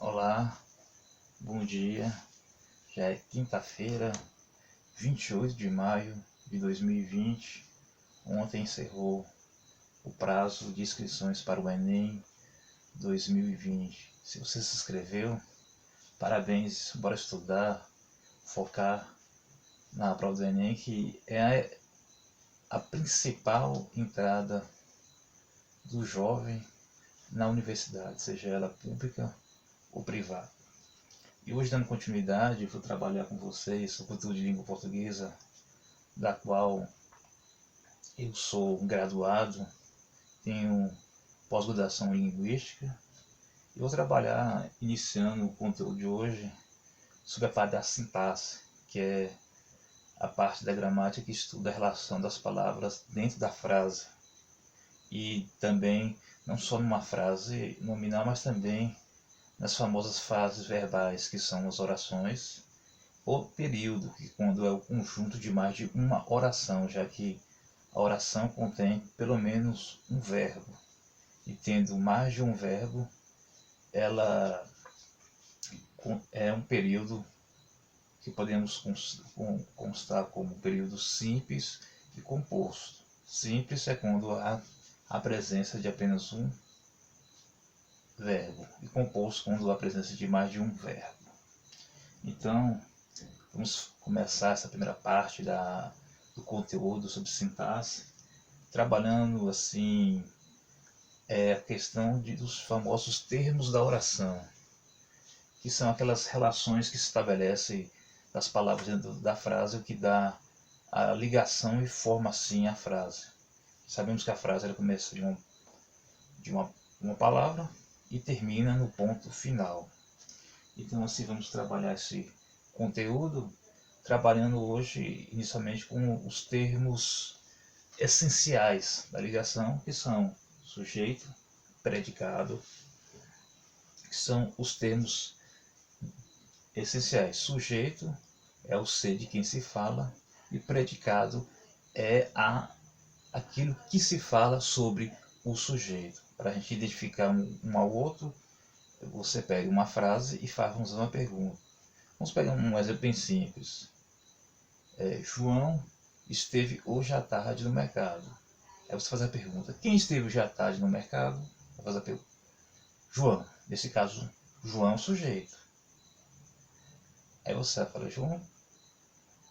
Olá, bom dia. Já é quinta-feira, 28 de maio de 2020. Ontem encerrou o prazo de inscrições para o Enem 2020. Se você se inscreveu, parabéns, bora estudar, focar na prova do Enem, que é a principal entrada do jovem na universidade, seja ela pública ou privada. E hoje, dando continuidade, vou trabalhar com vocês o conteúdo de língua portuguesa, da qual eu sou graduado, tenho pós-graduação em linguística, e vou trabalhar, iniciando o conteúdo de hoje, sobre a parte da sintaxe, que é a parte da gramática que estuda a relação das palavras dentro da frase. E também, não só numa frase nominal, mas também nas famosas frases verbais, que são as orações. O período, que quando é o conjunto de mais de uma oração, já que a oração contém pelo menos um verbo. E tendo mais de um verbo, ela é um período que podemos constar como período simples e composto. Simples é quando há a presença de apenas um verbo, e composto quando há a presença de mais de um verbo. Então, vamos começar essa primeira parte do conteúdo sobre sintaxe, trabalhando assim a questão dos famosos termos da oração, que são aquelas relações que se estabelecem das palavras dentro da frase, o que dá a ligação e forma assim a frase. Sabemos que a frase ela começa de uma palavra e termina no ponto final. Então assim vamos trabalhar esse conteúdo, trabalhando hoje inicialmente com os termos essenciais da ligação, que são sujeito, predicado, que são os termos essenciais. Sujeito é o ser de quem se fala, e predicado é aquilo que se fala sobre o sujeito. Para a gente identificar um ao outro, você pega uma frase e faz uma pergunta. Vamos pegar um exemplo bem simples. João esteve hoje à tarde no mercado. Aí você faz a pergunta: quem esteve hoje à tarde no mercado? Você faz a pergunta: João. Nesse caso, João é o sujeito. Aí você fala: João,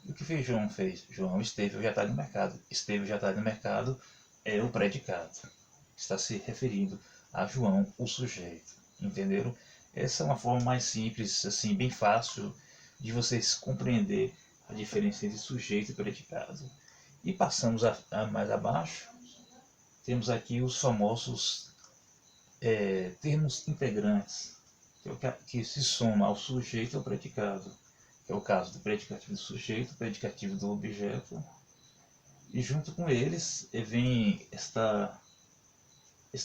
e o que fez João fez? João esteve hoje à tarde no mercado. Esteve hoje à tarde no mercado é o predicado. Está se referindo a João, o sujeito. Entenderam? Essa é uma forma mais simples, assim, bem fácil de vocês compreender a diferença entre sujeito e predicado. E passamos a mais abaixo, temos aqui os famosos termos integrantes, que se soma ao sujeito e ao predicado, que é o caso do predicativo do sujeito, predicativo do objeto, e junto com eles vem esta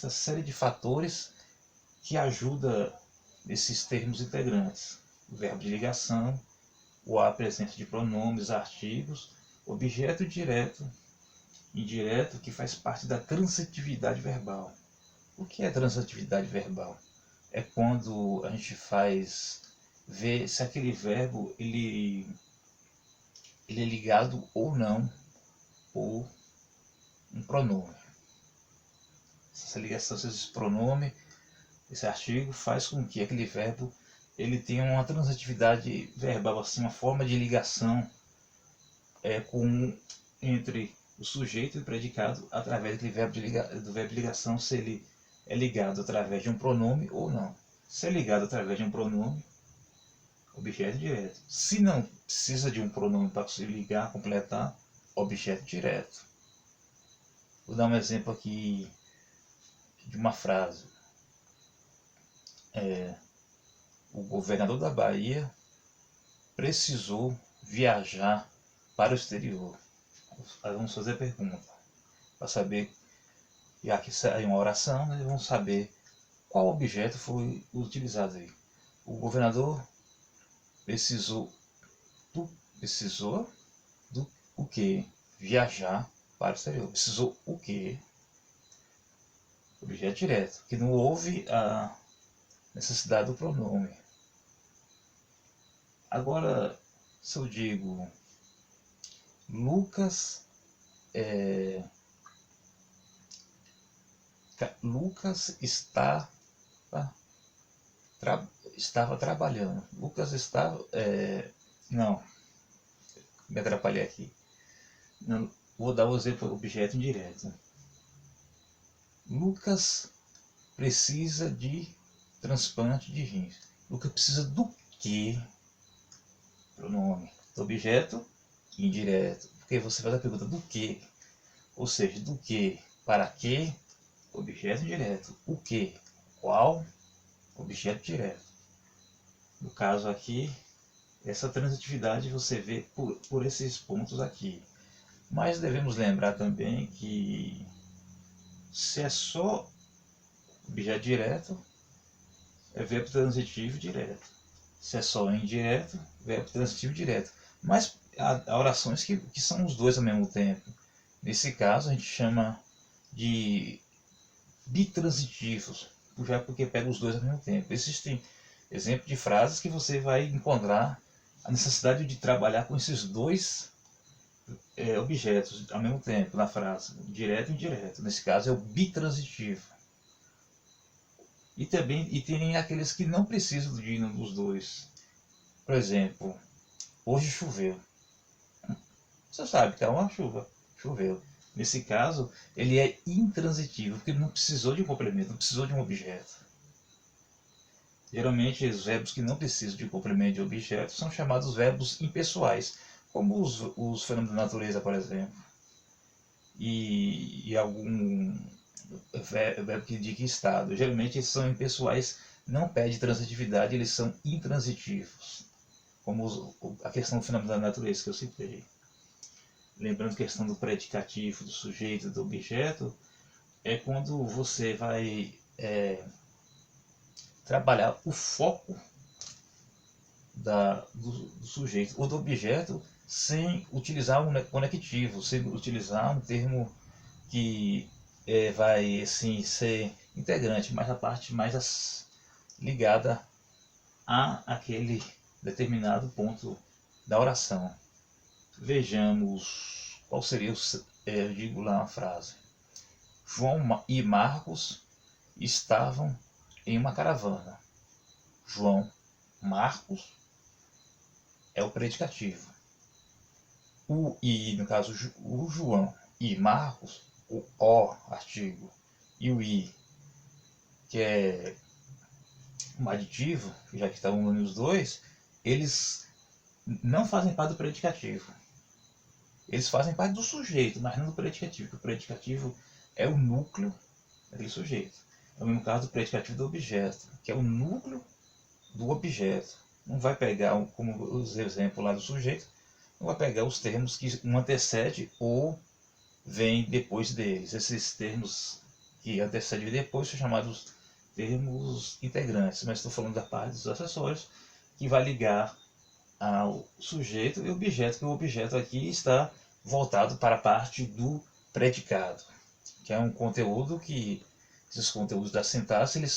série de fatores que ajuda esses termos integrantes: o verbo de ligação, a presença de pronomes, artigos, objeto direto, indireto, que faz parte da transitividade verbal. O que é transitividade verbal? É quando a gente faz ver se aquele verbo ele é ligado ou não por um pronome. Essa ligação, esse pronome, esse artigo faz com que aquele verbo ele tenha uma transitividade verbal, assim, uma forma de ligação entre o sujeito e o predicado através do verbo de ligação, se ele é ligado através de um pronome ou não. Se é ligado através de um pronome, objeto direto. Se não precisa de um pronome para se ligar, completar, objeto direto. Vou dar um exemplo aqui de uma frase. O governador da Bahia precisou viajar para o exterior. Vamos fazer a pergunta para saber, já que é uma oração, né, vamos saber qual objeto foi utilizado aí. O governador precisou do o que? Viajar para o exterior. Precisou o que? Objeto direto. Que não houve necessidade do pronome. Agora, se eu digo Lucas, Lucas estava trabalhando. Lucas estava... não, me atrapalhei aqui. Não, vou dar o exemplo objeto indireto. Lucas precisa de transplante de rins. Lucas precisa do que? Pronome. Objeto indireto. Porque você faz a pergunta do que? Ou seja, do que? Para que? Objeto direto. O que? Qual? Objeto direto. No caso aqui, essa transitividade você vê por esses pontos aqui. Mas devemos lembrar também que se é só objeto direto, é verbo transitivo direto. Se é só indireto, verbo transitivo direto. Mas há orações que são os dois ao mesmo tempo. Nesse caso a gente chama de bitransitivos, já porque pega os dois ao mesmo tempo. Existem exemplos de frases que você vai encontrar a necessidade de trabalhar com esses dois objetos ao mesmo tempo na frase, direto e indireto. Nesse caso é o bitransitivo. E tem aqueles que não precisam de um dos dois. Por exemplo, hoje choveu. Você sabe que é uma chuva, choveu. Nesse caso, ele é intransitivo, porque ele não precisou de um complemento, não precisou de um objeto. Geralmente, os verbos que não precisam de complemento de objeto são chamados verbos impessoais, como os fenômenos da natureza, por exemplo. E algum verbo que indica estado. Geralmente, eles são impessoais, não pedem transitividade, eles são intransitivos. Como a questão do fenômeno da natureza que eu citei. Lembrando a questão do predicativo, do sujeito, do objeto, é quando você vai trabalhar o foco do sujeito ou do objeto sem utilizar um conectivo, sem utilizar um termo que vai assim, ser integrante, mas a parte mais ligada a aquele determinado ponto da oração. Vejamos qual seria eu digo lá uma frase. João e Marcos estavam em uma caravana. João, Marcos é o predicativo. No caso, o João e Marcos, o artigo, e o i, que é um aditivo, já que estão unindo os dois, eles não fazem parte do predicativo. Eles fazem parte do sujeito, mas não do predicativo, porque o predicativo é o núcleo daquele sujeito. É o mesmo caso do predicativo do objeto, que é o núcleo do objeto. Não vai pegar, como os exemplos lá do sujeito, não vai pegar os termos que um antecede ou vem depois deles. Esses termos que antecedem e depois são chamados termos integrantes, mas estou falando da parte dos acessórios, que vai ligar ao sujeito e objeto, que o objeto aqui está voltado para a parte do predicado, que é um conteúdo que esses conteúdos da sintaxe eles